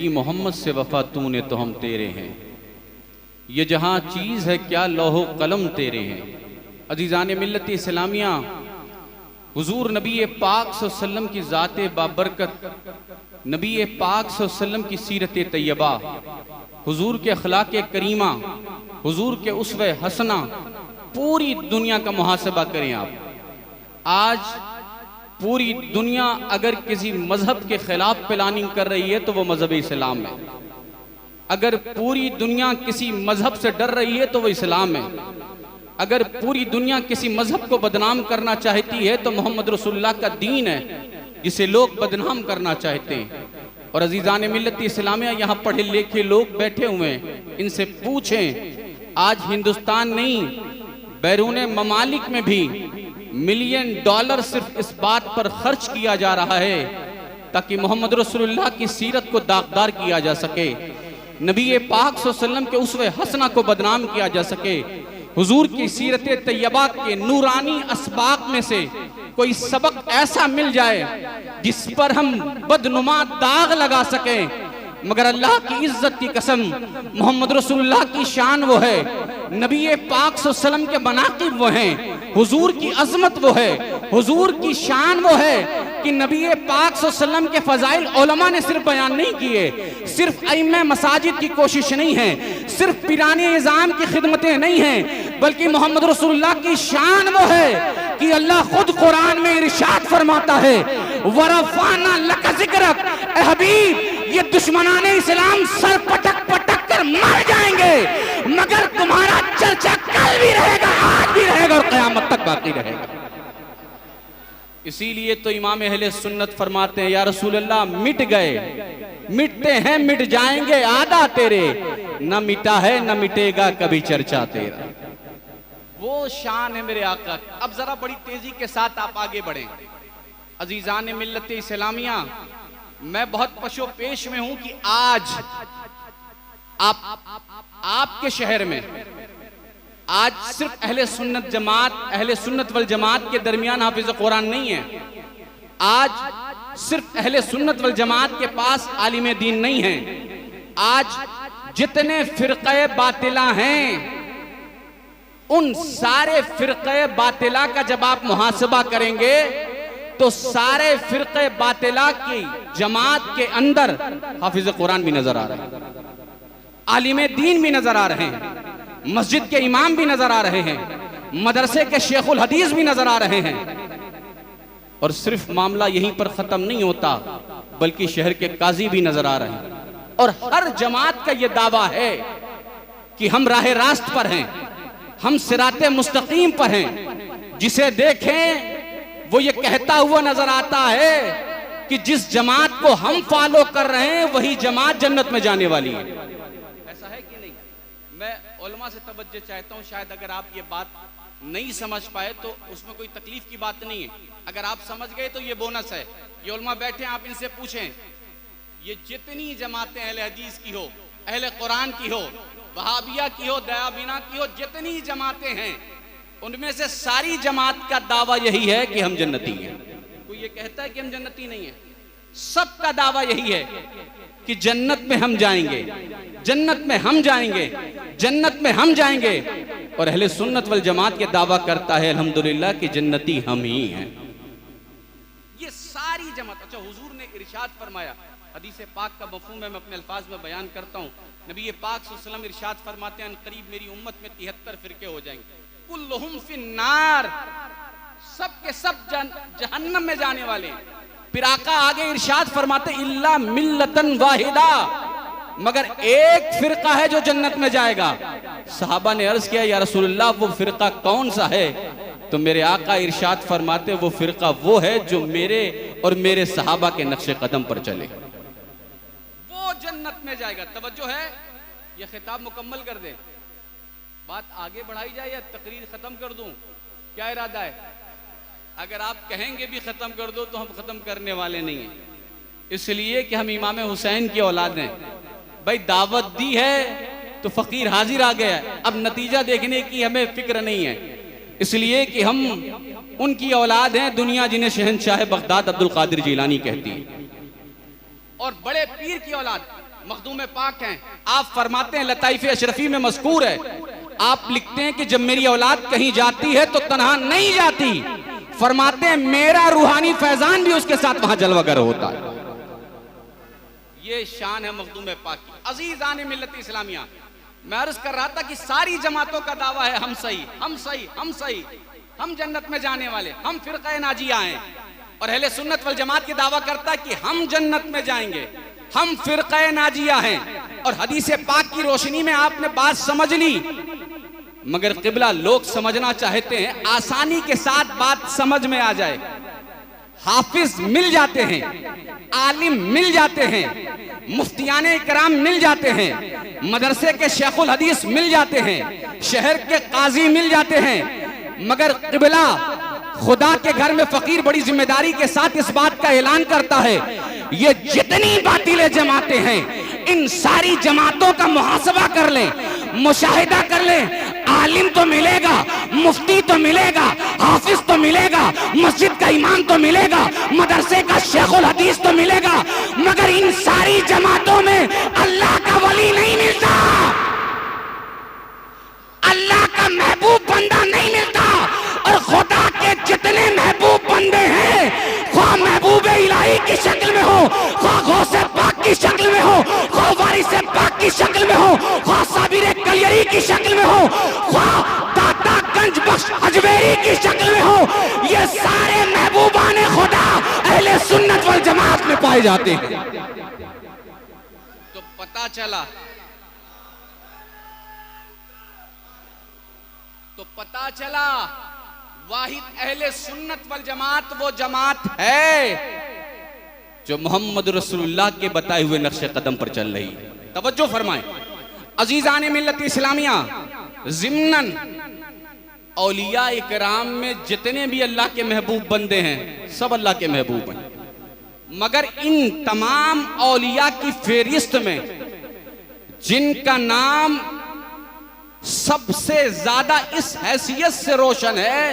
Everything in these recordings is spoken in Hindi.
की मोहम्मद से वफा तूने तो हम तेरे हैं, ये जहां चीज़ है क्या लौहो कलम तेरे हैं। अजीज़ान मिल्लत इस्लामिया, हुजूर नबी पाक सल्लल्लाहु अलैहि वसल्लम की ज़ाते बाबरकत, नबी पाक सल्लल्लाहु अलैहि वसल्लम की सीरत तैयबा, हुजूर के अखलाक करीमा, हुजूर के उस्वे हसना, पूरी दुनिया का मुहासबा करें आप। आज पूरी दुनिया अगर किसी मजहब के खिलाफ प्लानिंग कर रही है तो वो मजहब इस्लाम है। अगर पूरी दुनिया किसी मजहब से डर रही है तो वो इस्लाम है। अगर पूरी दुनिया किसी मजहब को बदनाम करना चाहती है तो मोहम्मद रसूलुल्लाह का दीन है जिसे लोग बदनाम करना चाहते हैं। और अजीज़ान मिल्लत इस्लामिया, यहाँ पढ़े लिखे लोग बैठे हुए हैं, इनसे पूछें आज हिंदुस्तान नहीं बैरून ममालिक में भी मिलियन डॉलर सिर्फ इस बात पर खर्च किया जा रहा है ताकि मोहम्मद रसूलुल्लाह की सीरत को दागदार किया जा सके, नबी पाक सल्लल्लाहु अलैहि वसल्लम के उसवे हसना को बदनाम किया जा सके, हुजूर की सीरत तैयबा के नूरानी असबाक में से कोई सबक ऐसा मिल जाए जिस पर हम बदनुमा दाग लगा सकें। मगर अल्लाह की इज्जत की कसम, मोहम्मद रसूलुल्लाह की शान वो है, नबी पाक सल्लल्लाहु अलैहि वसल्लम के मनाकिब वो हैं, हुजूर की अजमत वो है, हुजूर की शान वो है कि नबी पाक सल्लल्लाहु अलैहि वसल्लम के फजाइल उलमा ने सिर्फ बयान नहीं किए, सिर्फ अइम्मे मसाजिद की कोशिश नहीं है, सिर्फ पिराने निज़ाम की खिदमतें नहीं हैं, बल्कि मोहम्मद रसूलुल्लाह की शान वो है कि अल्लाह खुद कुरान में इरशाद फरमाता है, वरफ़अना लका ज़िक्रक, ए हबीब ये दुश्मनाने इस्लाम सर पटक पटक कर मर जाएंगे मगर तुम्हारा चर्चा कल भी रहेगा, आज भी रहेगा और क़यामत तक बाकी रहेगा। इसीलिए तो इमाम अहले सुन्नत फरमाते हैं, या रसूल अल्लाह मिट गए, मिटते हैं, मिट जाएंगे आदा तेरे, न मिटा है न मिटेगा कभी चर्चा तेरा। वो शान है मेरे आका। अब जरा बड़ी तेजी के साथ आप आगे बढ़ें। अजीजान मिल्लत इस्लामिया, मैं बहुत पशो पेश में हूं कि आज आपके शहर में आज सिर्फ अहले सुन्नत जमात, अहले सुन्नत वल जमात के दरमियान हाफिज कुरान नहीं है। आज सिर्फ अहले सुन्नत वल जमात के पास आलिम दीन नहीं है। आज जितने फिरक़े बातिला हैं उन सारे फिरक़े बातिला का जब आप मुहासबा करेंगे तो सारे फिरक़े बातिला की जमात के अंदर हाफिज कुरान भी नजर आ रहे हैं, आलिम दीन भी नजर आ रहे हैं, मस्जिद के इमाम भी नजर आ रहे हैं, मदरसे के शेखुल हदीस भी नजर आ रहे हैं। और सिर्फ मामला यहीं पर खत्म नहीं होता बल्कि शहर के काजी भी नजर आ रहे हैं। और हर जमात का यह दावा है कि हम राह रास्त पर हैं, हम सिराते मुस्तकीम पर हैं। जिसे देखें वो ये कहता हुआ नजर आता है कि जिस जमात को हम फॉलो कर रहे हैं वही जमात जन्नत में जाने वाली है। ऐसा है कि नहीं? मैं उलमा से तवज्जो चाहता हूं, शायद अगर आप ये बात नहीं समझ पाए तो उसमें कोई तकलीफ की बात नहीं है, अगर आप समझ गए तो ये बोनस है। ये उलमा बैठे हैं, आप इनसे पूछें, ये जितनी जमातें अहले हदीस की हो, अहले कुरान की हो, वहाबिया की हो, दयाबीना की हो, जितनी जमातें हैं उनमें से सारी जमात का दावा यही है कि हम जन्नती हैं। कोई ये कहता है कि हम जन्नती नहीं है? सबका दावा यही है कि जन्नत में हम जाएंगे, जन्नत में हम जाएंगे, जन्नत में हम जाएंगे। और अहले सुन्नत वल जमात के दावा करता है अल्हम्दुलिल्लाह कि जन्नती हम ही हैं। ये सारी जमात। अच्छा, हुजूर ने इरशाद फरमाया, हदीस पाक का मफहूम मैं अपने अल्फाज में बयान करता हूँ। नबी पाक सल्लल्लाहु अलैहि वसल्लम इरशाद फरमाते हैं, करीब मेरी उम्मत में 73 फिरके हो जाएंगे, कुल्लुहुम फिन्नार, सब के सब जहन्नम में जाने वाले। फिर आका आगे इरशाद फरमाते इल्ला मिल्लतन वाहिदा, मगर एक फिरका है जो जन्नत में जाएगा। सहाबा ने अर्ज किया, या रसूलुल्लाह वो फिरका कौन सा है? तो मेरे आका इरशाद फरमाते वो फिरका वो है जो मेरे और मेरे सहाबा के नक्शे कदम पर चले, वो जन्नत में जाएगा। तवज्जो है, ये खिताब मुकम्मल कर दे। बात आगे बढ़ाई जाए या तकरीर खत्म कर दूं? क्या इरादा है? अगर आप कहेंगे भी खत्म कर दो तो हम खत्म करने वाले नहीं हैं, इसलिए कि हम इमाम हुसैन की औलाद हैं। भाई दावत दी है तो फकीर हाजिर आ गया, अब नतीजा देखने की हमें फिक्र नहीं है, इसलिए कि हम उनकी औलाद हैं, दुनिया जिन्हें शहंशाह बगदाद अब्दुल कादिर जिलानी कहती है, और बड़े पीर की औलाद। मखदूम पाक हैं, आप फरमाते हैं, लताइफ अशरफी में मज़कूर है, आप लिखते हैं कि जब मेरी औलाद कहीं जाती है तो तन्हा नहीं जाती, फरमाते हैं मेरा रूहानी फैजान भी उसके साथ वहां जलवागर होता है। ये शान है मखदूम पाक की। अजीज़ान मिल्लत इस्लामिया, मैं अर्ज कर रहा था कि सारी जमातों का दावा है हम सही, हम सही, हम सही, हम जन्नत में जाने वाले, हम फिरक़े नाजिया हैं। और अहले सुन्नत वल जमात की दावा करता है कि हम जन्नत में जाएंगे, हम फिरक़े नाजिया हैं। और हदीस पाक की रोशनी में आपने बात समझ ली, मगर क़िबला लोग समझना चाहते हैं आसानी के साथ बात समझ में आ जाए। हाफिज मिल जाते हैं, आलिम मिल जाते हैं, मुफ्तियाने इकराम मिल जाते हैं, मदरसे के शेखुल हदीस मिल जाते हैं, शहर के काजी मिल जाते हैं, मगर क़िबला खुदा के घर में फकीर बड़ी जिम्मेदारी के साथ इस बात का ऐलान करता है, ये जितनी बातिलें जमातें हैं, इन सारी जमातों का मुहासबा कर लें, मुशाहिदा कर लें, आलिम तो मिलेगा, मुफ्ती तो मिलेगा, हाफिज तो मिलेगा, मस्जिद का इमाम तो मिलेगा, मदरसे का शेखुल हदीस तो मिलेगा, मगर इन सारी जमातों में अल्लाह का वली नहीं मिलता, अल्लाह का महबूब बंदा नहीं मिलता। और खुदा के जितने महबूब बंदे हैं, ख्वाह महबूब इलाही की शक्ल में हो, ख्वाह गौसे पाक की शक्ल में हो, ख्वाह वारिसे पाक की शक्ल में हो, ख्वाह साबिर कलियरी की शक्ल में हो, ख्वाह दाता गंज बख्श अजमेरी की शक्ल में हो, ये सारे महबूबाने खुदा अहले सुन्नत वल जमात में पाए जाते हैं। तो पता चला वाहिद अहले सुन्नत वल जमात वो जमात है जो मोहम्मद रसूलुल्लाह के बताए हुए नक्शे कदम पर चल रही है। तवज्जो फरमाएं अजीज़ान मिल्लत इस्लामिया, ज़िम्नन औलिया इकराम में जितने भी अल्लाह के महबूब बंदे हैं सब अल्लाह के महबूब हैं, मगर इन तमाम औलिया की फेरिस्त में जिनका नाम सबसे ज्यादा इस हैसियत से रोशन है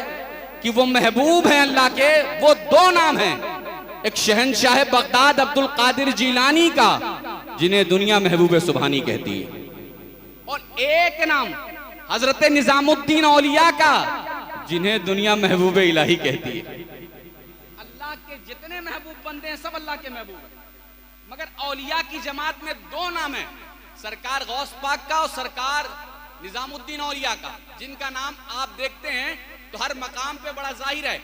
कि वो महबूब हैं अल्लाह के, वो दो नाम हैं। एक शहनशाह बगदाद अब्दुल कादिर जीलानी का, जिन्हें दुनिया महबूब सुबहानी कहती है, और एक नाम हजरत निजामुद्दीन औलिया का, जिन्हें दुनिया महबूब इलाही कहती है। अल्लाह के जितने महबूब बंदे हैं सब अल्लाह के महबूब हैं, मगर औलिया की जमात में दो नाम है, सरकार गौस पाक का और सरकार निजामुद्दीन औलिया का, जिनका नाम आप देखते हैं तो हर मकाम पे बड़ा जाहिर है।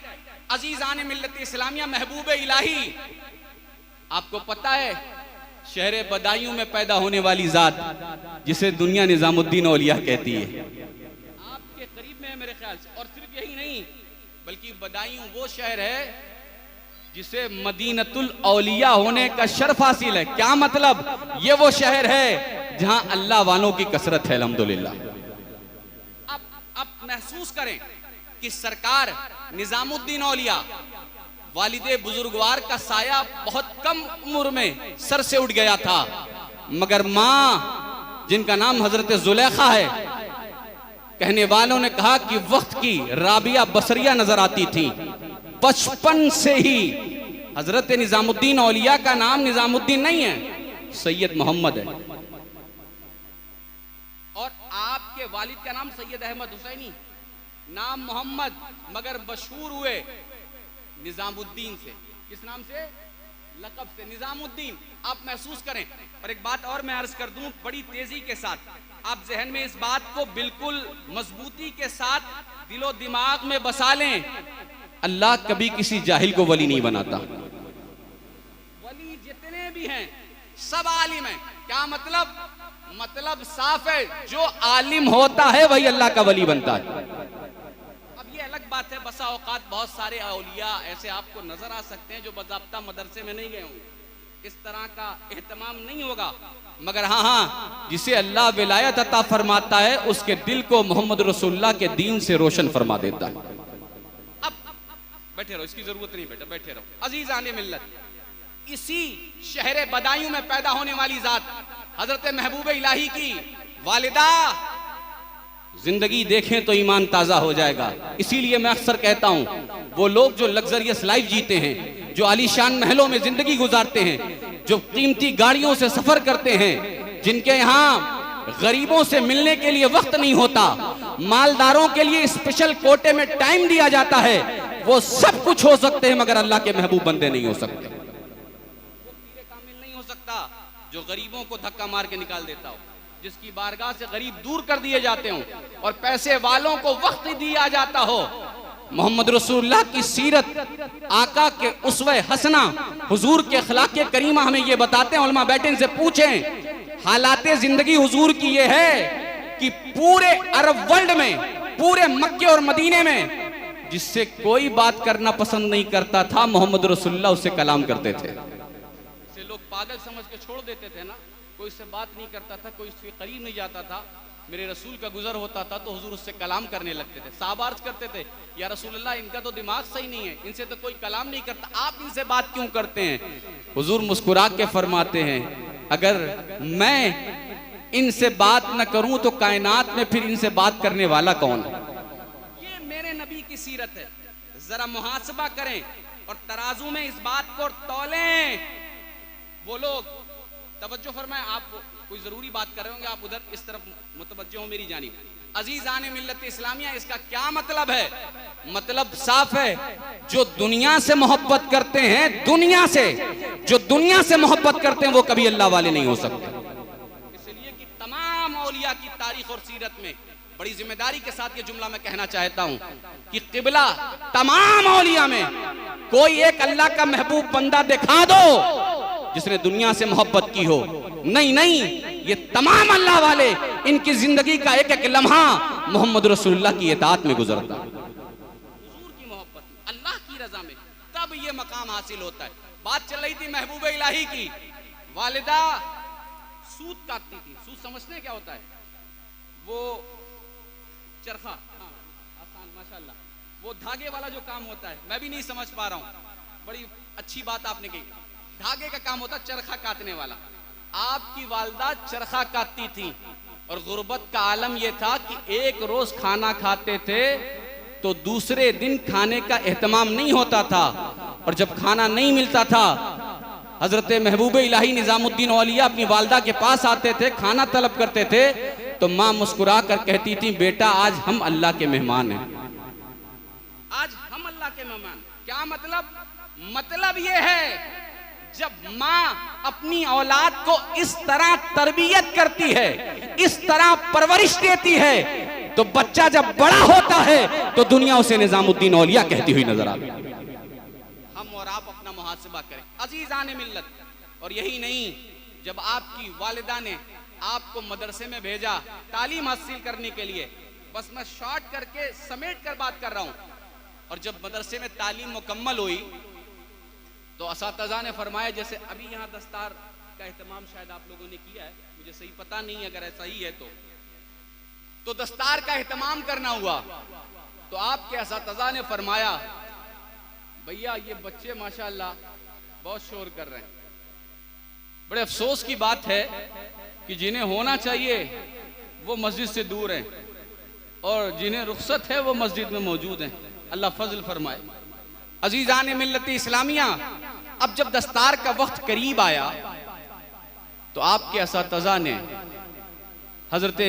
अजीज़ान मिल्लत इस्लामिया महबूब इलाही, आपको पता है शहर बदायूं में पैदा होने वाली जात जिसे दुनिया निजामुद्दीन औलिया कहती है, आपके करीब में है मेरे ख्याल से। और सिर्फ यही नहीं बल्कि बदायूं वो शहर है जिसे मदीनतुल औलिया होने का शर्फ हासिल है। क्या मतलब? ये वो शहर है जहां अल्लाह वालों की कसरत है अल्हम्दुलिल्लाह। अब महसूस करें कि सरकार निजामुद्दीन औलिया वालिदे बुजुर्गवार का साया बहुत कम उम्र में सर से उठ गया था, मगर मां जिनका नाम हजरत जुलेखा है, कहने वालों ने कहा कि वक्त की राबिया बसरिया नजर आती थी। बचपन से ही हजरत निजामुद्दीन औलिया का नाम निजामुद्दीन नहीं है, सैयद मोहम्मद है, और आपके वालिद का नाम सैयद अहमद हुसैनी, नाम मोहम्मद, मगर मशहूर हुए निजामुद्दीन से। किस नाम से? लक़ब से, निजामुद्दीन। आप महसूस करें। और एक बात और मैं अर्ज कर दूं बड़ी तेजी के साथ, आप जहन में इस बात को बिल्कुल मजबूती के साथ दिलो दिमाग में बसा लें, अल्लाह कभी किसी जाहिल को वली नहीं बनाता। वली जितने भी हैं सब आलिम हैं। क्या मतलब? मतलब साफ है, जो आलिम होता है वही अल्लाह का वली बनता है। अब ये अलग बात है, बसा औकात बहुत सारे औलिया ऐसे आपको नजर आ सकते हैं जो बाज़ाब्ता मदरसे में नहीं गए होंगे, इस तरह का एहतमाम नहीं होगा, मगर हाँ जिसे अल्लाह विलायत अता फरमाता है उसके दिल को मोहम्मद रसूलुल्लाह के दीन से रोशन फरमा देता है। अब बैठे रहो, इसकी जरूरत नहीं बेटा, बैठे रहो। अजीज़ाने मिल्लत, इसी शहर बदायूं में पैदा होने वाली जात हजरत महबूब इलाही की वालिदा, जिंदगी देखें तो ईमान ताजा हो जाएगा। इसीलिए मैं अक्सर कहता हूं वो लोग जो लग्जरियस लाइफ जीते हैं जो आलीशान महलों में जिंदगी गुजारते हैं, जो कीमती गाड़ियों से सफर करते हैं, जिनके यहाँ गरीबों से मिलने के लिए वक्त नहीं होता, मालदारों के लिए स्पेशल कोटे में टाइम दिया जाता है, वो सब कुछ हो सकते हैं मगर अल्लाह के महबूब बंदे नहीं हो सकते। वो पीरे कामिल नहीं हो सकता जो गरीबों को धक्का मार के निकाल देता हो, जिसकी बारगाह से गरीब दूर कर दिए जाते हो और पैसे वालों को वक्त दिया जाता हो। मोहम्मद रसूलुल्लाह की सीरत, आका के उसवे हसना, हुजूर के अखलाक करीमा हमें ये बताते हैं। उलमा बैठे इनसे पूछें, हालाते जिंदगी हुजूर की ये है कि पूरे अरब वर्ल्ड में, पूरे मक्के और मदीने में जिससे कोई बात करना पसंद नहीं करता था, मोहम्मद रसूलुल्लाह उससे कलाम करते थे। इसे लोग पागल समझ के छोड़ देते थे ना, कोई इससे बात नहीं करता था, कोई इसके करीब नहीं जाता था। मेरे रसूल का गुजर होता था तो हुजूर उससे कलाम करने लगते थे। साहबा अर्ज करते थे, या रसूलुल्लाह इनका तो दिमाग सही नहीं है, इनसे तो कोई कलाम नहीं करता, आप इनसे बात क्यों करते हैं? हुजूर मुस्कुरा के फरमाते हैं, अगर मैं इनसे बात न करूं तो कायनात में फिर इनसे बात करने वाला कौन है? ये मेरे नबी की सीरत है। जरा मुहासबा करें और तराजू में इस बात को तौलें। वो लोग तवज्जो फरमाएं, आप कोई जरूरी बात कर रहे होंगे, आप उधर इस तरफ मुतवज्जो हो मेरी जानिब। अजीजान मिल्लत इस्लामिया, इसका क्या मतलब है? मतलब साफ है, जो दुनिया से मोहब्बत करते हैं, दुनिया से, जो दुनिया से मोहब्बत करते हैं वो कभी अल्लाह वाले नहीं हो सकते। इसलिए कि तमाम औलिया की तारीख और सीरत में बड़ी जिम्मेदारी के साथ ये जुमला मैं कहना चाहता हूं कि किबला तमाम औलिया में कोई एक अल्लाह का महबूब बंदा दिखा दो जिसने दुनिया से मोहब्बत की हो। नहीं नहीं, ये तमाम अल्लाह वाले, इनकी जिंदगी का एक एक लम्हा मोहम्मद रसूलुल्लाह की इताअत में गुजरता है, हुजूर की मोहब्बत में, अल्लाह की रजा में, तब ये मकाम हासिल होता है। बात चल रही थी महबूब इलाही की। वालिदा सूत काटती थी। सूत समझते हैं क्या होता है? वो चरखा, हाँ आसान, माशाल्लाह, वो धागे वाला जो काम होता है, मैं भी नहीं समझ पा रहा हूं, बड़ी अच्छी बात आपने कही। धागे का काम होता है चरखा काटने वाला। आपकी वालदा चरखा काटती थी और गुर्बत का आलम यह था कि एक रोज खाना खाते थे तो दूसरे दिन खाने का एहतमाम नहीं होता था, और जब खाना नहीं मिलता था हजरत महबूब इलाही निजामुद्दीन औलिया अपनी वालदा के पास आते थे, खाना तलब करते थे तो माँ मुस्कुरा कर कहती थी, बेटा आज हम अल्लाह के मेहमान हैं, आज हम अल्लाह के मेहमान। क्या मतलब? मतलब ये है जब माँ अपनी औलाद को इस तरह तरबियत करती है, इस तरह परवरिश देती है, तो बच्चा जब बड़ा होता है तो दुनिया उसे निजामुद्दीन औलिया कहती हुई नजर आती है। हम और आप अपना मुहासिबा करें अजीजान मिल्लत। और यही नहीं, जब आपकी वालिदा ने आपको मदरसे में भेजा तालीम हासिल करने के लिए, बस मैं शॉर्ट करके समेट कर बात कर रहा हूं, और जब मदरसे में तालीम मुकम्मल हुई तो असातिज़ा ने फरमाया, जैसे अभी यहाँ दस्तार का एहतमाम शायद आप लोगों ने किया है, मुझे सही पता नहीं, अगर ऐसा ही है तो दस्तार का एहतमाम करना हुआ, तो आपके असातिज़ा ने फरमाया, भैया ये बच्चे माशाअल्लाह बहुत शोर कर रहे हैं। बड़े अफसोस की बात है कि जिन्हें होना चाहिए वो मस्जिद से दूर हैं, और जिन्हें रुख्सत है वो मस्जिद में मौजूद हैं। अल्लाह फजल फरमाए। अजीजान मिल्लत इस्लामिया, अब जब दस्तार का वक्त करीब आया तो आपके असातिज़ा ने हजरत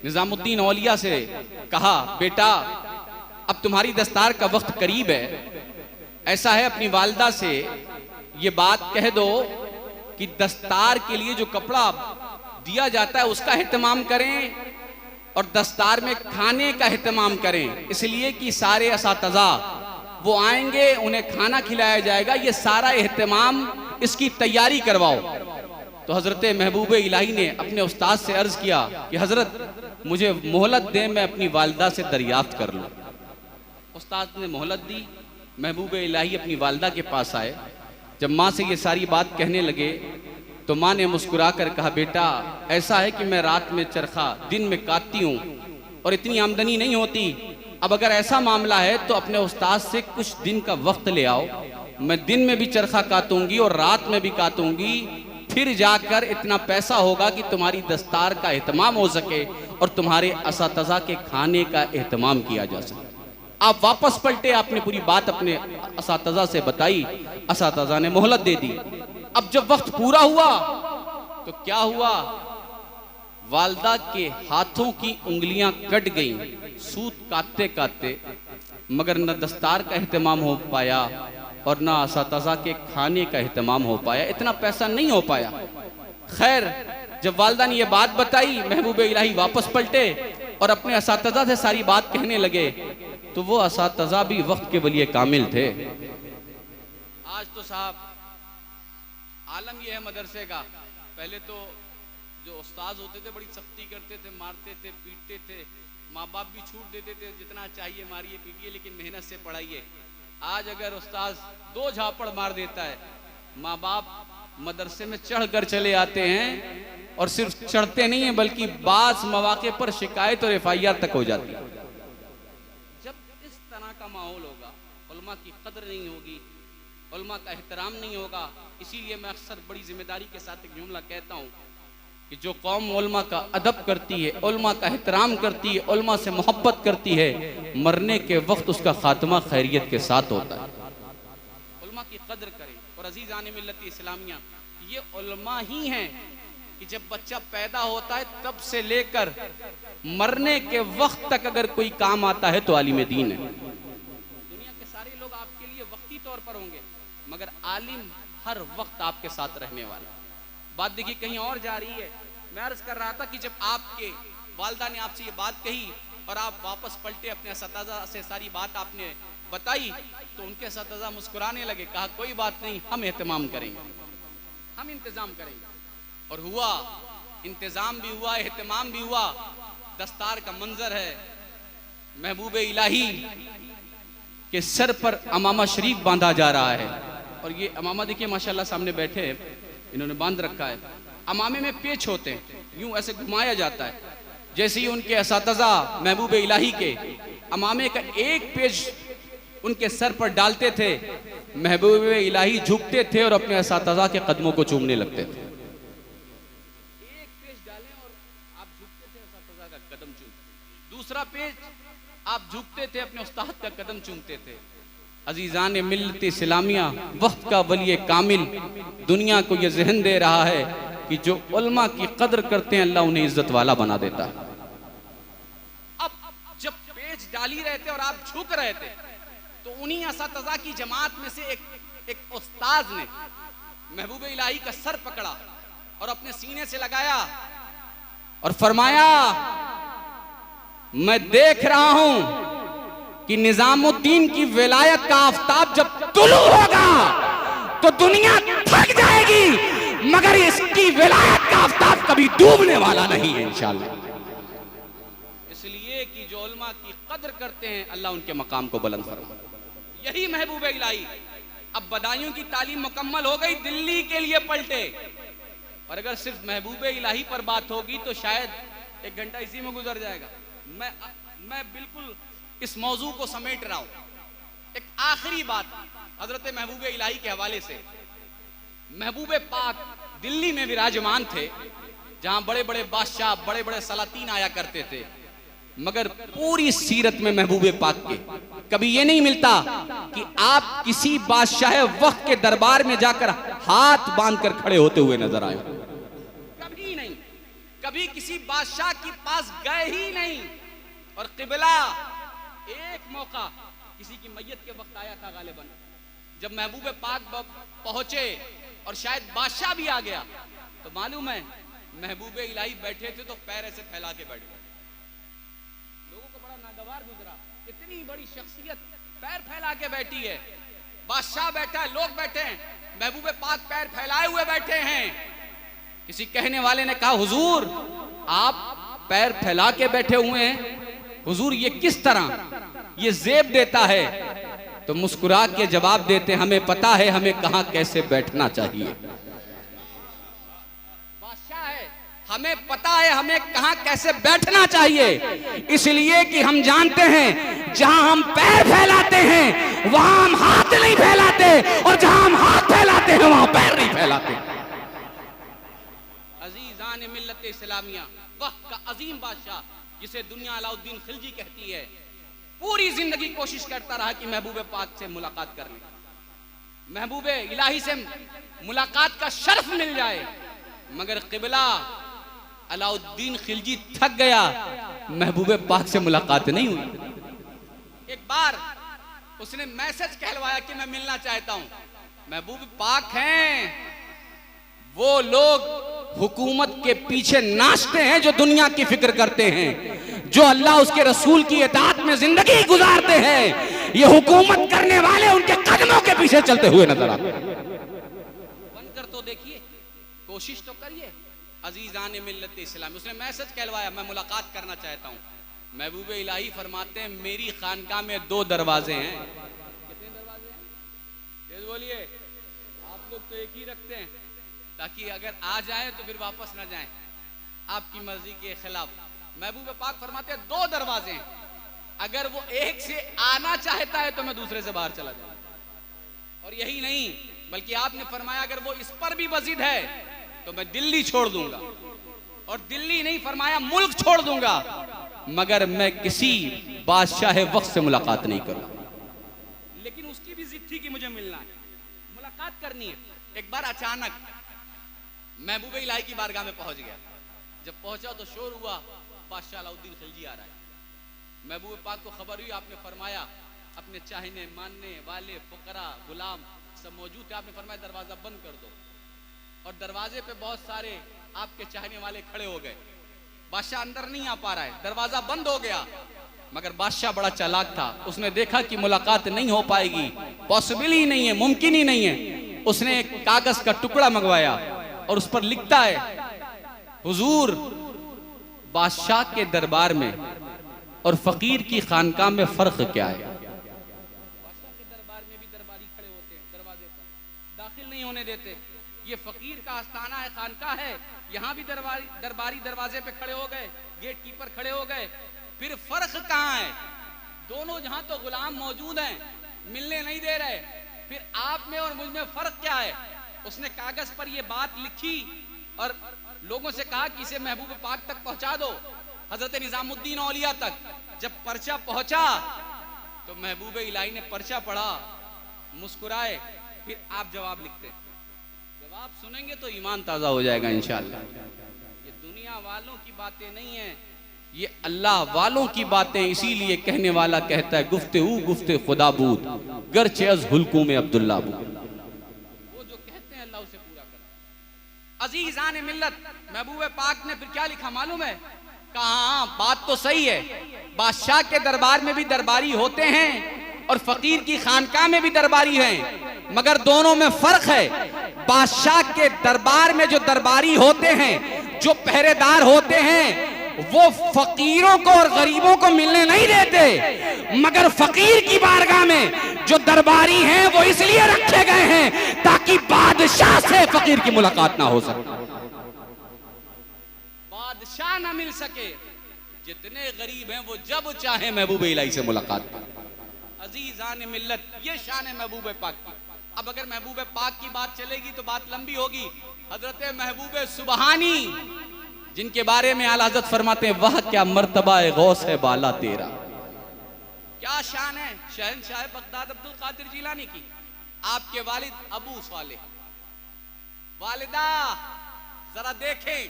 निजामुद्दीन औलिया से कहा, बेटा अब तुम्हारी दस्तार का वक्त करीब है, ऐसा है अपनी वालिदा से ये बात कह दो कि दस्तार के लिए जो कपड़ा दिया जाता है उसका एहतमाम करें, और दस्तार में खाने का एहतमाम करें, इसलिए कि सारे असातिज़ा वो आएंगे, उन्हें खाना खिलाया जाएगा, ये सारा एहतमाम इसकी तैयारी करवाओ। तो हजरत महबूब इलाही ने अपने उस्ताद से अर्ज किया कि हजरत मुझे मोहलत दें, मैं अपनी वालिदा से दरियाफ्त कर लूं। उस्ताद ने मोहलत दी। महबूब इलाही अपनी वालिदा के पास आए। जब माँ से ये सारी बात कहने लगे तो माँ ने मुस्कुरा कर कहा, बेटा ऐसा है कि मैं रात में चरखा दिन में काटती हूँ और इतनी आमदनी नहीं होती, अब अगर ऐसा मामला है तो अपने उस्ताद से कुछ दिन का वक्त ले आओ, मैं दिन में भी चरखा काटूंगी और रात में भी काटूंगी, फिर जाकर इतना पैसा होगा कि तुम्हारी दस्तार का एहतमाम हो सके और तुम्हारे असातिज़ा के खाने का एहतमाम किया जा सके। आप वापस पलटे, आपने पूरी बात अपने असातिज़ा से बताई, असातिज़ा ने मोहलत दे दी। अब जब वक्त पूरा हुआ तो क्या हुआ, वालदा के हाथों की उंगलियां कट गईं सूत काटते काटते, मगर न दस्तार का एहतमाम हो पाया और न असातिज़ा के खाने का एहतमाम हो पाया, इतना पैसा नहीं हो पाया। खैर, जब वालदा ने यह बात बताई, महबूब इलाही वापस पलटे और अपने असातिज़ा से सारी बात कहने लगे, तो वो असातिज़ा भी वक्त के वली कामिल थे। आज तो साहब आलम यह है मदरसे का, पहले तो जो उस्ताद होते थे बड़ी सख्ती करते थे, मारते थे, पीटते थे, माँ बाप भी छूट देते थे, जितना चाहिए मारिए पीटिए लेकिन मेहनत से पढ़ाइए। आज अगर उस्ताद 2 झापड़ मार देता है, माँ बाप मदरसे में चढ़ कर चले आते हैं, और सिर्फ चढ़ते नहीं हैं बल्कि बास मौके पर शिकायत और FIR तक हो जाती है। जब इस तरह का माहौल होगा, उलमा की कदर नहीं होगी, उलमा का एहतराम नहीं होगा। इसीलिए मैं अक्सर बड़ी जिम्मेदारी के साथ एक जुमला कहता हूँ कि जो कौम उलमा का अदब करती है, उलमा का एहतराम करती है, उलमा से मोहब्बत करती है, मरने के वक्त उसका खात्मा खैरियत के साथ होता है। उलमा की कदर करें। और अजीज़ान मिल्लत इस्लामिया, ये उलमा ही हैं कि जब बच्चा पैदा होता है तब से लेकर मरने के वक्त तक अगर कोई काम आता है तो आलिम दीन है। दुनिया के सारे लोग आपके लिए वक्ती तौर पर होंगे, मगर आलिम हर वक्त आपके साथ रहने वाला। बात देखिए कहीं और जा रही है। मैं अर्ज कर रहा था कि जब आपके वालदा ने आपसे ये बात कही और आप वापस पलटे, अपने असातिज़ा से सारी बात आपने बताई, तो उनके असातिज़ा मुस्कुराने लगे, कहा कोई बात नहीं, हम एहतमाम करेंगे, हम इंतजाम करेंगे। और हुआ, इंतजाम भी हुआ, एहतमाम भी हुआ। दस्तार का मंजर है, महबूब इलाही के सर पर अमामा शरीफ बांधा जा रहा है। और ये अमामा देखिए माशाल्लाह सामने बैठे हैं, इन्होंने बांध रखा है। अमामे में पेच होते हैं, यूं ऐसे घुमाया जाता है। जैसे ही उनके असातिज़ा महबूब इलाही के अमामे का एक पेच उनके सर पर डालते थे, महबूब इलाही झुकते थे और अपने असातिज़ा के कदमों को चूमने लगते थे। एक पेच डालें और आप झुकते थे, असातिज़ा का कदम चूमते। दूसरा पेच आप झुकते थे, अपने उस्ताद का कदम चूमते थे। अजीज़ान मिल्लत इस्लामिया, वक्त का वली कामिल दुनिया को यह ज़हन दे रहा है कि जो उलमा की कदर करते हैं अल्लाह उन्हें इज्जत वाला बना देता है। अब जब पेच डाली रहे थे और आप झुक रहे थे, तो उन्हीं असातिज़ा की जमात में से एक उस्ताद ने महबूब इलाही का सर पकड़ा और अपने सीने से लगाया और फरमाया, मैं देख रहा हूं कि निजामुद्दीन की विलायत का आफताब जब तुलू होगा तो दुनिया थक जाएगी, मगर इसकी विलायत का आफताब कभी डूबने वाला नहीं है इंशाअल्लाह। इसलिए कि जो उलमा की कदर करते हैं अल्लाह उनके मकाम को बुलंद फरमाए। यही महबूब इलाही। अब बदायूं की तालीम मुकम्मल हो गई, दिल्ली के लिए पलटे। और अगर सिर्फ महबूब इलाही पर बात होगी तो शायद 1 घंटा इसी में गुजर जाएगा। मैं बिल्कुल इस मौजू को समेट रहा हूं। एक आखिरी बात हजरत महबूब इलाही के हवाले से। महबूब पाक दिल्ली में विराजमान थे, जहां बड़े बड़े बादशाह, बड़े बड़े सलातीन आया करते थे, मगर पूरी सीरत में महबूब पाक के कभी ये नहीं मिलता कि आप किसी बादशाह वक्त के दरबार में जाकर हाथ बांधकर खड़े होते हुए नजर आए। कभी नहीं, कभी किसी बादशाह के पास गए ही नहीं। और किबला एक मौका किसी की मैयत के वक्त आया था गालिबन, जब महबूब पाक पहुंचे और शायद बादशाह भी आ गया, तो मालूम है महबूब इलाही बैठे थे तो पैर ऐसे फैला के बैठ गए। लोगों को बड़ा नागवार गुजरा, इतनी बड़ी शख्सियत पैर फैला के बैठी है। बादशाह बैठा है, लोग बैठे हैं, महबूब पाक पैर फैलाए हुए बैठे हैं। किसी कहने वाले ने कहा, हुजूर आप पैर फैला के बैठे हुए हैं, हुजूर ये किस तरह, ये जेब देता है? तो मुस्कुरा के जवाब देते, हमें पता है हमें कहां कैसे बैठना चाहिए। बादशाह है, हमें पता है हमें कहां कैसे बैठना चाहिए, इसलिए कि हम जानते हैं जहां हम पैर फैलाते हैं वहां हम हाथ नहीं फैलाते, और जहां हम हाथ फैलाते हैं वहां पैर नहीं फैलाते। अजीज़ान मिल्लत इस्लामिया, वक्त का अजीम बादशाह जिसे दुनिया अलाउद्दीन खिलजी कहती है, पूरी जिंदगी कोशिश करता रहा कि महबूब पाक से मुलाकात कर ले, महबूब इलाही से मुलाकात का शर्फ मिल जाए, मगर क़िबला अलाउद्दीन खिलजी थक गया, महबूब पाक से मुलाकात नहीं हुई। एक बार उसने मैसेज कहलवाया कि मैं मिलना चाहता हूं। महबूब पाक हैं वो लोग हुकूमत के पीछे नाचते हैं जो दुनिया की फिक्र करते हैं, जो अल्लाह उसके रसूल की इताअत में जिंदगी गुजारते हैं। ये हुकूमत करने वाले उनके कदमों के पीछे चलते हुए नजर आते हैं। बनकर तो देखिए, कोशिश तो करिए। अजीजान मिल्लत इस्लाम, उसने मैसेज कहलवाया मैं मुलाकात करना चाहता हूँ। महबूब इलाही फरमाते हैं मेरी खानकाह में 2 दरवाजे हैं। कितने दरवाजे हैं? ये बोलिए, आप लोग तो एक ही रखते हैं ताकि अगर आ जाए तो फिर वापस ना जाए आपकी मर्जी के खिलाफ। महबूब पाक फरमाते हैं 2 दरवाजे हैं, अगर वो एक से आना चाहता है तो मैं दूसरे से बाहर चला जाऊं। और यही नहीं बल्कि आपने फरमाया अगर वो इस पर भी वजीद है तो मैं दिल्ली छोड़ दूंगा, और दिल्ली नहीं फरमाया मुल्क छोड़ दूंगा, मगर मैं किसी बादशाह वक्त से मुलाकात नहीं करूंगा। लेकिन उसकी भी जिद थी कि मुझे मिलना है, मुलाकात करनी है। एक बार अचानक महबूब इलाही की बारगाह में पहुंच गया। जब पहुंचा तो शोर हुआ बादशाह अलाउद्दीन खिलजी आ रहा है। महबूब पाक को खबर हुई, आपने फरमाया अपने चाहने मानने वाले फुकरा गुलाम सब मौजूद थे। आपने फरमाया दरवाजा बंद कर दो, और दरवाजे पे बहुत सारे आपके चाहने वाले खड़े हो गए। बादशाह अंदर नहीं आ पा रहा है, दरवाजा बंद हो गया। मगर बादशाह बड़ा चालाक था, उसने देखा कि मुलाकात नहीं हो पाएगी, पॉसिबल ही नहीं है, मुमकिन ही नहीं है। उसने एक कागज का टुकड़ा मंगवाया और उस पर लिखता है हुजूर बादशाह के दरबार में और फकीर की खानकाह में फर्क क्या है? बादशाह के दरबार में भी दरबारी खड़े होते हैं, दरवाजे पर दाखिल नहीं होने देते। ये फकीर का आस्थाना है, खानकाह है, यहाँ भी दरबारी दरवाजे पे खड़े हो गए, गेट कीपर खड़े हो गए। फिर फर्क कहाँ है? दोनों जहां तो गुलाम मौजूद हैं, मिलने नहीं दे रहे, फिर आप में और मुझ में फर्क क्या है? उसने कागज पर ये बात लिखी और लोगों से कहा कि इसे महबूब पाक तक पहुंचा दो, हजरत निजामुद्दीन औलिया तक। जब पर्चा पहुंचा तो महबूब इलाही ने पर्चा पढ़ा, मुस्कुराए, फिर आप जवाब लिखते। जवाब सुनेंगे तो ईमान ताजा हो जाएगा इंशाअल्लाह। ये दुनिया वालों की बातें नहीं है, ये अल्लाह वालों की बातें। इसीलिए कहने वाला कहता है गुफ्तगू गुफ्ते खुदा बूद गरचे अज़ हुल्कू में अब्दुल्ला बूद। वो जो कहते हैं अल्लाह उसे पूरा करता है। अजीजान मिल्लत, महबूब पाक ने फिर क्या लिखा मालूम है? कहा बात तो सही है, बादशाह के दरबार में भी दरबारी होते हैं और फकीर की खानकाह में भी दरबारी हैं, मगर दोनों में फर्क है। बादशाह के दरबार में जो दरबारी होते हैं, जो पहरेदार होते हैं, वो फकीरों को और गरीबों को मिलने नहीं देते, मगर फकीर की बारगाह में जो दरबारी हैं वो इसलिए रखे गए हैं ताकि बादशाह से फकीर की मुलाकात ना हो सके, बादशाह ना मिल सके। जितने गरीब हैं वो जब चाहे महबूब इलाही से मुलाकात करें। अजीजान मिल्लत, ये शान है महबूब पाक की। अब अगर महबूब पाक की बात चलेगी तो बात लंबी होगी। हजरत महबूब सुबहानी, जिनके बारे में आला हज़रत फरमाते हैं वह क्या मर्तबा है गौस है बाला तेरा, क्या शान है शहंशाह बगदाद अब्दुल कादिर जिलानी की। आपके वालिद अबू सालेह, वालिदा जरा देखें,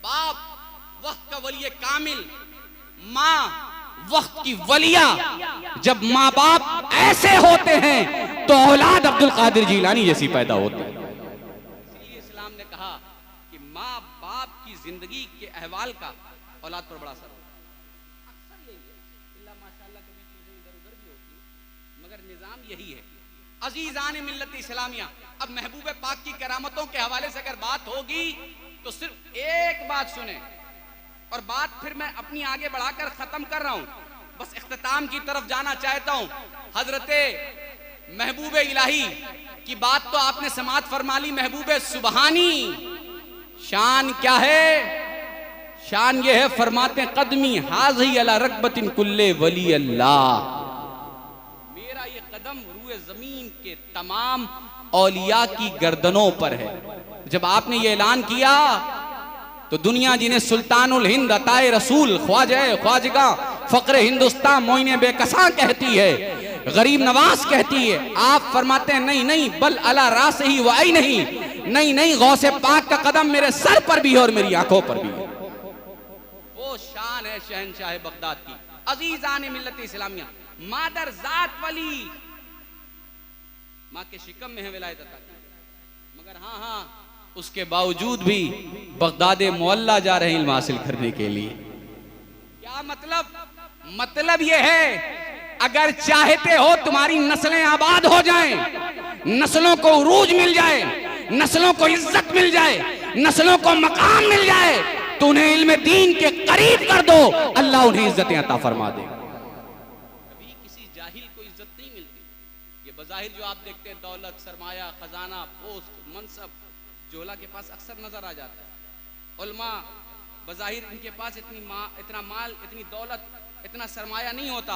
बाप वक्त का वली कामिल, माँ वक्त की वलिया। जब माँ बाप ऐसे होते हैं तो औलाद अब्दुल कादिर जिलानी जैसी पैदा होती है। इसलिए इस्लाम ने कहा कि माँ बाप की जिंदगी के अहवाल का औलाद पर बड़ा असर होता है। अक्सर यही है, इल्ला माशाअल्लाह कभी चीजें इधर उधर भी होती है, मगर निजाम यही है। अजीजान मिल्लत इस्लामिया, अब महबूब पाक की करामतों के हवाले से अगर बात होगी तो सिर्फ एक बात सुने, और बात फिर मैं अपनी आगे बढ़ाकर खत्म कर रहा हूं, बस इख्तिताम की तरफ जाना चाहता हूं। हजरत महबूब इलाही की बात तो आपने समात फरमा ली। महबूब सुबहानी शान क्या है? शान ये है, फरमाते कदमी हाज़ी अला रकबतिन कुल्ले वली अल्लाह, मेरा ये कदम रूए जमीन के तमाम औलिया की गर्दनों पर है। जब आपने ये ऐलान किया तो दुनिया जिन्हें सुल्तानुल हिंद अताए रसूल ख्वाजा ख्वाजगा फक्र हिंदुस्तान मोइने बेकसा कहती है, गरीब नवाज कहती है। आप फरमाते हैं नहीं नहीं, बल अला रास ही वो आई नहीं, नहीं नहीं, गौसे पाक का कदम मेरे सर पर भी है और मेरी आंखों पर भी है। वो शान है शहंशाह बगदाद की। अजीजान मिल्लत इस्लामिया, मादर जात वली, माँ के शिकम में है विलायत अता की, मगर हाँ हाँ उसके बावजूद भी बगदाद मोहल्ला जा रहे हैं इल्म हासिल करने के लिए। क्या मतलब? मतलब ये है अगर चाहते हो तुम्हारी नस्लें आबाद हो जाएं, नस्लों को उरूज मिल जाए, नस्लों को इज्जत मिल जाए, नस्लों को मकाम मिल जाए, तो उन्हें इल्म दीन के करीब कर दो, अल्लाह उन्हें इज्जतें अता फरमा दे। कभी किसी जाहिल को इज्जत नहीं मिलती। ये बज़ाहिर जो आप देखते हैं दौलत, सरमाया, खजाना, पोस्ट, मनसब जोला के पास अक्सर नजर आ जाता है। उलमा बज़ाहिर इनके पास इतना माल, इतनी दौलत, इतना सरमाया नहीं होता,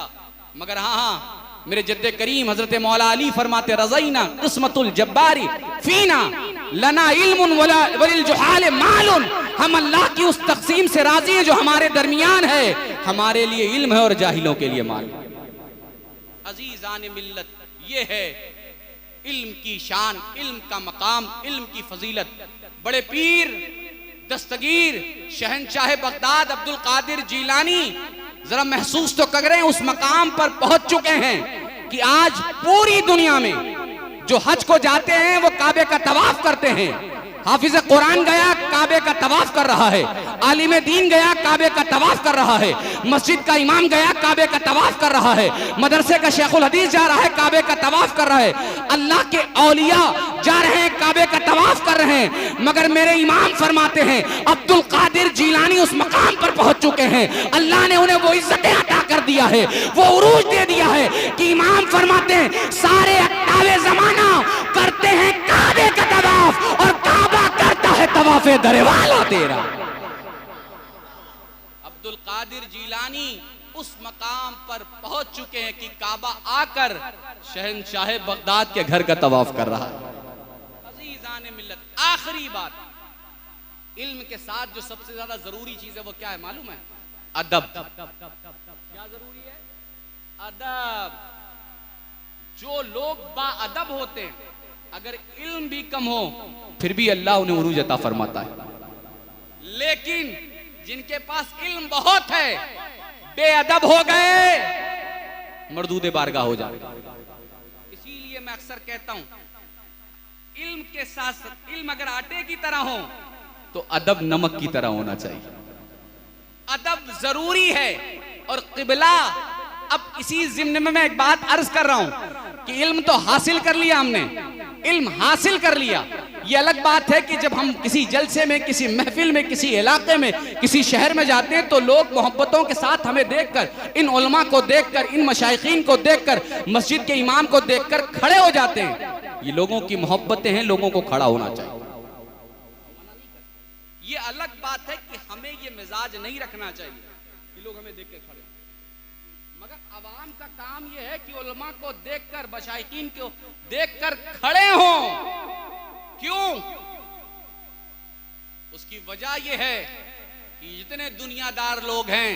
मगर हाँ हाँ मेरे जद्दे करीम हजरत मौला अली फरमाते रज़ईना किस्मतुल जब्बारी फीना लना इल्मुन वलिल जुहाल मालुन, हम अल्लाह की उस तक़सीम से राजी हैं जो हमारे दरमियान है, हमारे लिए इल्म है और जाहिलों के लिए माल। अजीज़ान मिल्लत, ये है इल्म की शान, इल्म का मकाम, इल्म की फजीलत। बड़े पीर दस्तगीर शहंशाह बगदाद अब्दुल कादिर जीलानी जरा महसूस तो कर रहे हैं, उस मकाम पर पहुंच चुके हैं कि आज पूरी दुनिया में जो हज को जाते हैं वो काबे का तवाफ करते हैं। हाफिज कुरान गया काबे का तवाफ कर रहा है, आलिम दीन गया काबे का तवाफ कर रहा है, मस्जिद का इमाम गया काबे का तवाफ कर रहा है, मदरसे का शेखुल हदीस जा रहा है काबे का तवाफ कर रहा है, अल्लाह के औलिया जा रहे हैं काबे का तवाफ कर रहे हैं। मगर मेरे इमाम फरमाते हैं अब्दुल कादिर जीलानी उस मकाम पर पहुंच चुके हैं, अल्लाह ने उन्हें वो इज्जतें अता कर दिया है, वो उरूज दे दिया है कि इमाम फरमाते हैं सारे अट्टावे जमाना करते हैं काबे का तवाफ और काबा करता है तवाफे दरवाला तेरा। अब्दुल कादिर जीलानी उस मकाम पर पहुंच चुके हैं कि काबा आकर शहंशाह बगदाद के घर का तवाफ कर रहा है। अज़ीज़ान मिल्लत, आखिरी बात, इल्म के साथ जो सबसे ज्यादा जरूरी चीज है वो क्या है मालूम है? अदब। क्या जरूरी है? अदब। जो लोग बाअदब होते हैं, अगर इल्म भी कम हो फिर भी अल्लाह उन्हें उरूज अता फरमाता है, लेकिन जिनके पास इल्म बहुत है बेअदब हो गए, मरदूदे बारगाह हो जाते। इसीलिए मैं अक्सर कहता हूं इल्म के साथ इल्म अगर आटे की तरह हो तो अदब नमक की तरह होना चाहिए। अदब जरूरी है। और क़िबला, अब इसी ज़िम्न में मैं एक बात अर्ज कर रहा हूं कि इल्म तो हासिल कर लिया हमने, इल्म हासिल कर लिया, ये अलग बात है कि जब हम किसी जलसे में, किसी महफिल में, किसी इलाके में, किसी शहर में जाते हैं तो लोग मोहब्बतों के साथ हमें देखकर, इन उलमा को देखकर, इन मशाइखीन को देखकर, मस्जिद के इमाम को देखकर खड़े हो जाते हैं। ये लोगों की मोहब्बतें हैं, लोगों को खड़ा होना चाहिए। ये अलग बात है कि हमें ये मिजाज नहीं रखना चाहिए कि लोग हमें देख के खड़े, मगर अवाम का काम यह है कि उलमा को देखकर, मशाइखीन को देखकर खड़े हों। क्यों? उसकी वजह यह है कि जितने दुनियादार लोग हैं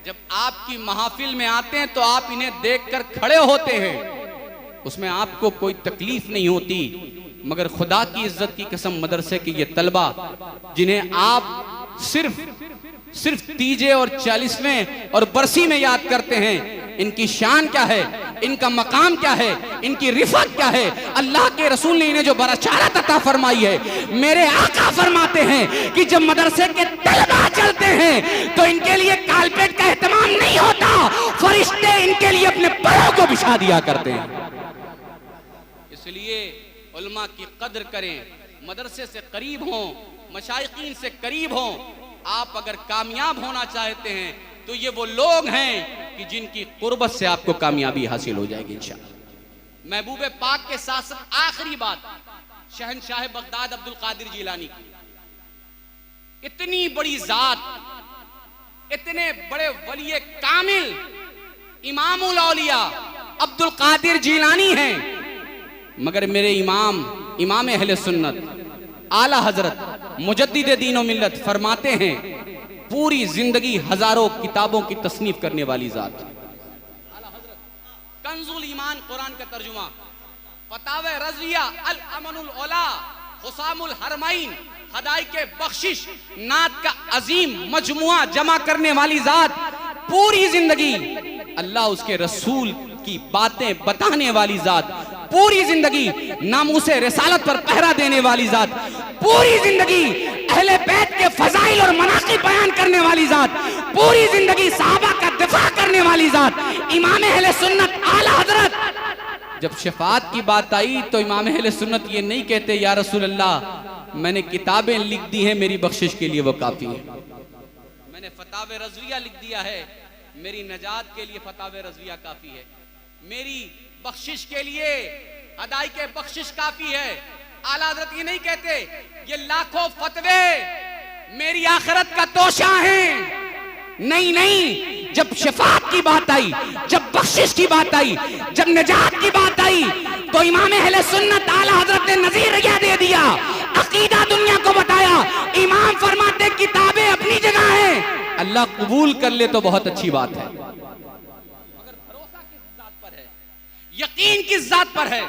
जब आपकी महफिल में आते हैं तो आप इन्हें देखकर खड़े होते हैं, उसमें आपको कोई तकलीफ नहीं होती, मगर खुदा की इज्जत की कसम मदरसे के ये तलबा जिन्हें आप सिर्फ तीजे और 40वें और बरसी में याद करते हैं, इनकी शान क्या है, इनका मकाम क्या है, इनकी रिफत क्या है, अल्लाह के रसूल ने इन्हें जो बरचारत अता फरमाई है। मेरे आका फरमाते हैं कि जब मदरसे के तलबा चलते हैं तो इनके लिए कारपेट का एहतमाम नहीं होता, फरिश्ते इनके लिए अपने पैरों को बिछा दिया करते हैं। इसलिए उलमा की कदर करें, मदरसे से करीब हों, मशाइखीन से करीब हों। आप अगर कामयाब होना चाहते हैं तो ये वो लोग हैं कि जिनकी कुर्बत से आपको कामयाबी हासिल हो जाएगी इंशाअल्लाह। महबूब पाक के साथ साथ आखिरी बात, शहंशाह बगदाद अब्दुल कादिर जीलानी की, इतनी बड़ी जात, इतने बड़े वली कामिल इमामुल औलिया अब्दुल कादिर जीलानी हैं, मगर मेरे इमाम अहले सुन्नत आला हजरत मुजद्दिद दीन व मिल्लत फरमाते हैं पूरी जिंदगी हजारों किताबों की तसनीफ करने वाली जात। कंजुल ईमान कुरान का तर्जुमा, फतावे रज़िया, अल अमनुल औला, हुसामुल हरमैन, हदाइके बख्शिश, नात का अजीम मजमुआ जमा करने वाली जात, पूरी जिंदगी अल्लाह उसके रसूल की बातें बताने वाली जात, पूरी जिंदगी नामूसे रिसालत पर पहरा देने वाली जात, पूरी जिंदगी अहले बैत के फजाइल और मनाक़िब बयान करने वाली जात, पूरी जिंदगी सहाबा का दिफा करने वाली जात, इमाम अहले सुन्नत आला हजरत। जब शफाअत की बात आई तो इमाम अहले सुन्नत ये नहीं कहते या रसूल अल्लाह मैंने किताबें लिख दी हैं, मेरी बख्शिश के लिए वो काफी है, मैंने फतावे रज़विया लिख दिया है, मेरी नजात के लिए फतावे रज़विया काफी है, मेरी बख्शिश के लिए अदाई के बख्शिश काफी है। आला हज़रत ये नहीं कहते ये लाखों फतवे मेरी आखिरत का तोशा है, नहीं नहीं, जब शफाअत की बात आई, जब बख्शिश की बात आई, जब निजात की बात आई तो इमाम अहले सुन्नत आला हज़रत ने नज़ीरिया दे दिया, अकीदा दुनिया को बताया। इमाम फरमाते किताबें अपनी जगह हैं, अल्लाह कबूल कर ले तो बहुत अच्छी बात है, मगर भरोसा किस जात पर है, यकीन किस जात पर है,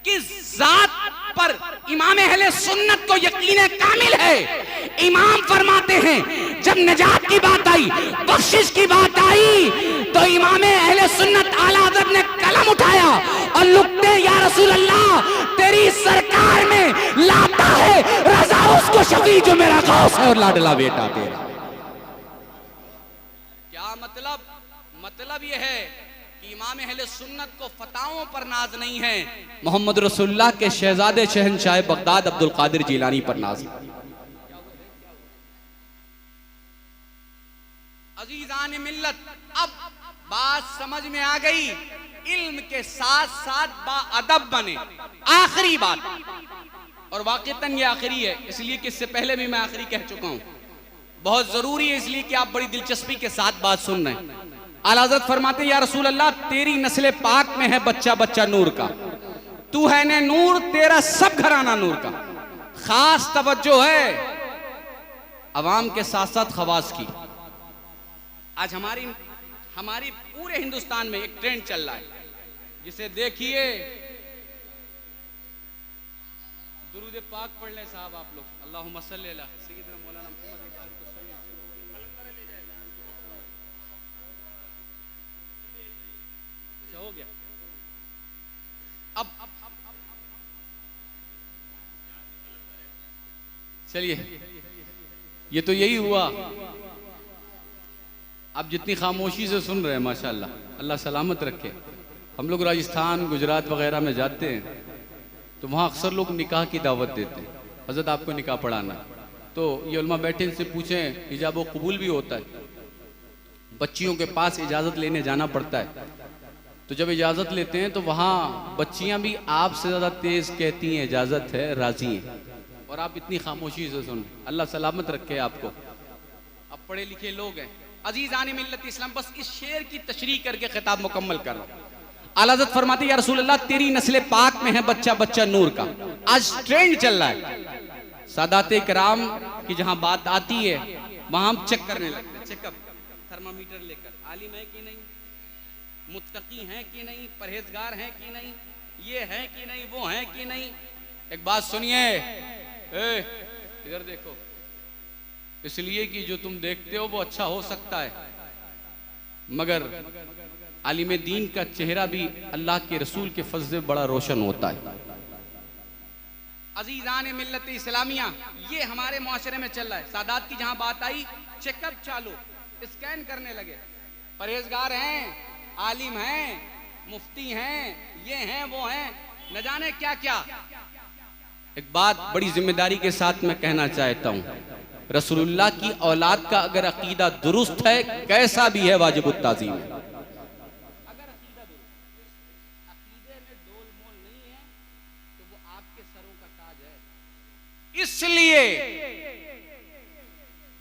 किस जात पर इमाम अहले सुन्नत को यकीन कामिल है। इमाम फरमाते हैं जब निजात की बात आई, बख्शिश की बात आई तो इमाम अहले सुन्नत आला हज़रत ने कलम उठाया और लिखते या रसूल अल्लाह तेरी सरकार में लाता है रजा उसको शफी जो मेरा गौस है और लाडला बेटा तेरा। क्या मतलब? मतलब यह है कि इमाम अहले सुन्नत को फताओं पर नाज नहीं है, मोहम्मद रसूलुल्लाह के शहजादे शहंशाह बगदाद अब्दुल कादिर जिलानी पर नाज है। अजीजान मिल्लत, अब बात समझ में आ गई, इल्म के साथ साथ बाअदब बने। आखिरी बात, और वाक़तन ये आखिरी है, इसलिए कि इससे पहले भी मैं आखिरी कह चुका हूं, बहुत जरूरी है इसलिए कि आप बड़ी दिलचस्पी के साथ बात सुन रहे हैं। आला हज़रत फरमाते या रसूल अल्लाह तेरी नस्ल पाक में है बच्चा बच्चा नूर का, तू है ने नूर, तेरा सब घराना नूर का। खास तवज्जो है अवाम के साथ साथ खवास की। आज हमारी पूरे हिंदुस्तान में एक ट्रेंड चल रहा है, जिसे देखिए, दुरूद पाक पढ़ ले साहब आप लोग, अल्लाहुम्मा सल्ली अला सय्यिदना मौलाना मुहम्मद। हो गया। अब चलिए, ये तो यही हुआ। आप जितनी खामोशी से सुन रहे हैं माशाल्लाह, अल्लाह सलामत रखे। हम लोग राजस्थान गुजरात वगैरह में जाते हैं तो वहाँ अक्सर लोग निकाह की दावत देते हैं, हज़रत आपको निकाह पढ़ाना, तो ये उलमा बैठे इनसे पूछें हिजाब व कबूल भी होता है, बच्चियों के पास इजाज़त लेने जाना पड़ता है, तो जब इजाज़त लेते हैं तो वहाँ बच्चियाँ भी आपसे ज़्यादा तेज़ कहती हैं इजाज़त है, राज़ी हैं, और आप इतनी खामोशी से सुन। अल्लाह सलामत रखे आपको, अब पढ़े लिखे लोग हैं। अज़ीज़ान मिल्लत इस्लाम, बस इस शेर की तशरीह करके खिताब मुकम्मल कर रहा हूँ। आला हज़रत फरमाते या रसूल अल्लाह तेरी नस्ल पाक में है बच्चा बच्चा नूर का। आज ट्रेंड चल रहा है, सादाते किराम की जहाँ बात आती है वहाँ हम चेक करने लगते हैं, चेकअप थर्मामीटर लेकर, आलिम है कि नहीं, मुत्तकी हैं कि नहीं, परहेजगार हैं कि नहीं, ये हैं कि नहीं, वो हैं कि नहीं। एक बात सुनिए, इधर देखो, इसलिए कि जो तुम देखते हो वो अच्छा हो सकता है, मगर आलिम दीन का चेहरा भी अल्लाह के रसूल के फज़ल से बड़ा रोशन होता है। अजीज़ान मिल्लत इस्लामिया, ये हमारे मुआशरे में चल रहा है। सादात की जहां बात आई, चेकअप चालू, स्कैन करने लगे, परहेजगार हैं, आलिम हैं, मुफ्ती हैं, ये हैं, वो हैं, न जाने क्या क्या। एक बात बड़ी जिम्मेदारी के साथ मैं कहना चाहता हूँ, रसूलुल्लाह की औलाद का अगर अकीदा दुरुस्त है, कैसा भी है, वाजिबुत ताज़ीम है। अगर अकीदा दुरुस्त, अकीदे में डोल मोल नहीं है तो वो आपके सरों का ताज है। इसलिए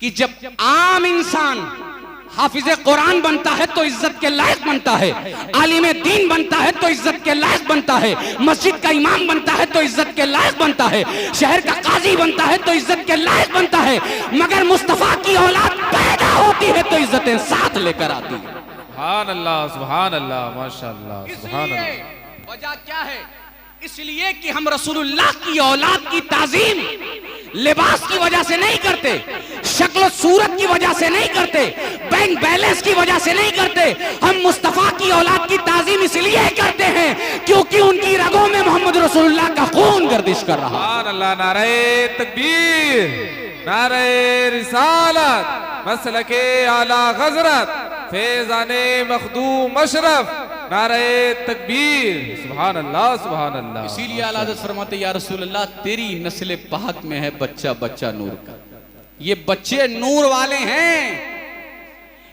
कि जब आम इंसान हाफिज कुरान बनता है तो इज्जत के लायक बनता है, आलिम दीन बनता है तो इज्जत के लायक बनता है, मस्जिद का इमाम बनता है तो इज्जत के लायक बनता है, शहर का काजी बनता है तो इज्जत के लायक बनता है, मगर मुस्तफा की औलाद पैदा होती है तो इज्जतें साथ लेकर आती है। सुभान अल्लाह, सुभान अल्लाह, माशाअल्लाह, सुभान अल्लाह। वजह क्या है? इसलिए कि हम रसूलुल्लाह की औलाद की ताजीम लिबास की वजह से नहीं करते, शक्ल सूरत की वजह से नहीं करते, बैंक बैलेंस की वजह से नहीं करते। हम मुस्तफा की औलाद की ताजीम इसलिए करते हैं क्योंकि उनकी रगों में मोहम्मद रसूलुल्लाह का खून गर्दिश कर रहा है। सुभान अल्लाह। नारे तकबीर, नारे रिसालत, मसलके आला गजरत, फैजाने मखदूम अशरफ, नारे तकबीर। सुभान अल्लाह, सुभान अल्लाह। इसीलिए आला हज़रत फरमाते या रसूल अल्लाह तेरी नस्ल पाक में है बच्चा बच्चा नूर का। ये बच्चे नूर वाले हैं।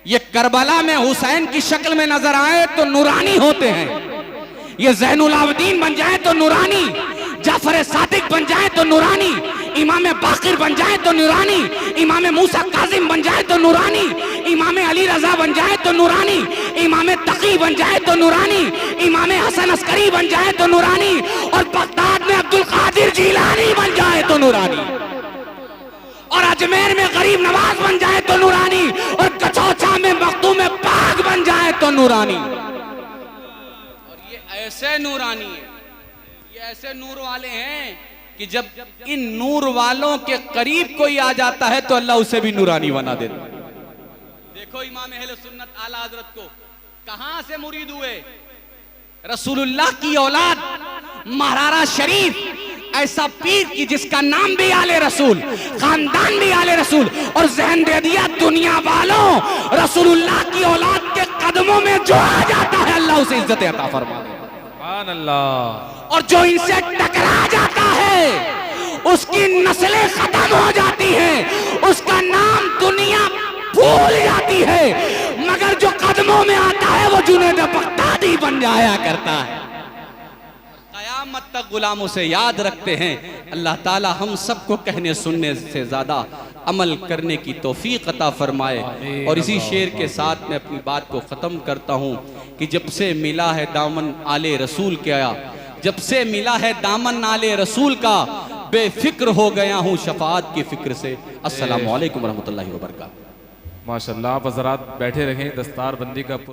ये करबला में हुसैन की शक्ल में नजर आए तो नूरानी होते हैं, ये ज़ैनुल आबिदीन बन जाए तो नूरानी, जाफर सादिक बन जाए तो नूरानी, इमाम बाकिर बन जाए तो नूरानी, इमाम मूसा काजिम बन जाए तो नूरानी, इमाम अली रजा बन जाए तो नूरानी, इमाम तकी बन जाए तो नूरानी, इमाम हसन अस्करी बन जाए तो नूरानी, और बगदाद में अब्दुल कादिर जीलानी बन जाए तो नूरानी, और अजमेर में गरीब नवाज बन जाए तो नूरानी, और कचौचा में मखदूम पाक बन जाए तो नूरानी। और ये ऐसे नूरानी है, ये ऐसे नूर वाले हैं कि जब इन नूर वालों के करीब कोई आ जाता है तो अल्लाह उसे भी नूरानी बना देता है। देखो इमाम अहले सुन्नत आला हजरत को कहां से मुरीद हुए? रसूलुल्लाह की औलाद महारारा शरीफ, ऐसा पीर की जिसका नाम भी आले रसूल, खानदान भी आले रसूल, और जहन दे दिया दुनिया वालों रसूलुल्लाह की औलाद के कदमों में जो आ जाता है अल्लाह उसे इज्जत अता फरमा दे। सुभान अल्लाह। और जो इनसे टकरा जाता है उसकी नस्लें खत्म हो जाती हैं, उसका नाम दुनिया भूल जाती है, मगर जो कदमों में आता है वो जुनैद बगदादी बन जाया करता है। कयामत तक गुलामों से याद रखते हैं। अल्लाह ताला हम सबको कहने सुनने से ज्यादा अमल करने की तौफीक अता फरमाए। और इसी शेर के साथ मैं अपनी बात को ख़त्म करता हूँ कि जब से मिला है दामन आले रसूल के आया, जब से मिला है दामन आले रसूल का, बेफिक्र हो गया हूँ शफाअत की फिक्र से। अस्सलामु अलैकुम रहमतुल्लाहि व बरकातहू। माशाअल्लाह। आप हज़रात बैठे रहें, दस्तार बंदी का